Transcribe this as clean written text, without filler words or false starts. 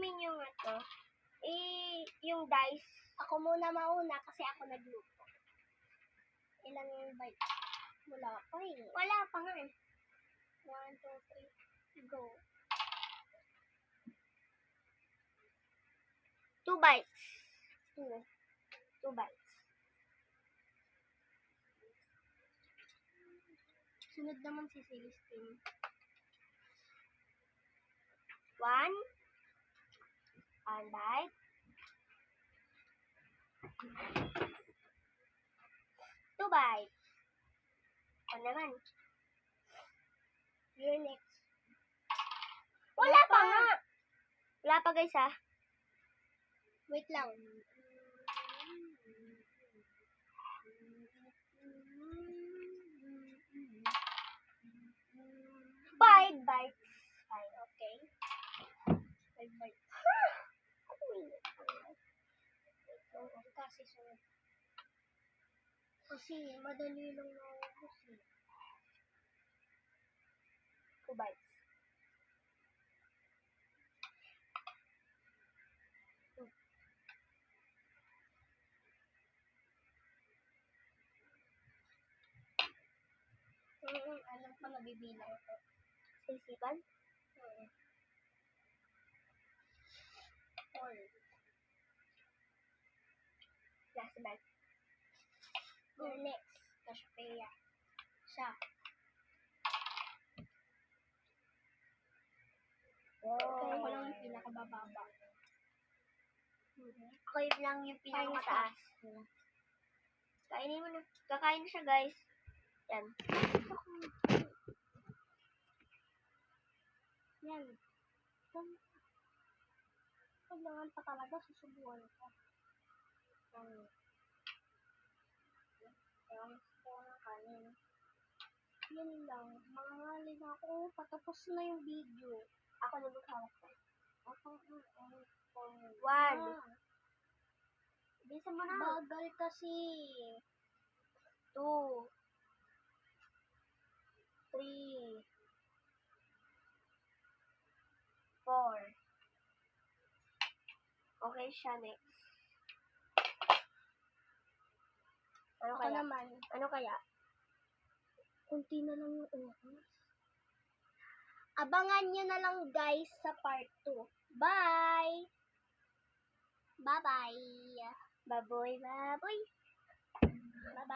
namin yung yung dice. Ako muna mauna kasi ako nagluto. Ilang yung bite? Wala pa eh. Wala pa nga eh. 1, 2, 3, go. 2 bites. 2 bites. Sunod naman si Celestine. 1 bite. 2 bites. Ano naman? You're next. Wala pa nga. Wala pa guys ha. Wait lang. 5 bites. Fine, okay. 5 bites. Kasi sunod. Kasi madali lang naubos eh. 2 bites. Alam ko nabibilang ko. Sisipan? 4. Last bite. You're next. Kashpeya. Siya. Okay. Ako lang yung pinakabababa. Ako yun lang yung pinakamataas. Kainin mo na. Kakain na siya guys. Yan. Yan. Kailangan pa talaga susubuan ko. Ewan ko ng kanin. Yan lang. Mangangalin ako. Patapos na yung video. Ako na maghawak ko. Ako, 1. Bilisan mo na. bagal kasi. 2. 3. 4. Okay siya, next. Ano Ako kaya? naman. Ano kaya? Kunti na lang yung oras. Abangan nyo na lang guys sa part 2. Bye! Bye-bye! Baboy, baboy. Bye-bye!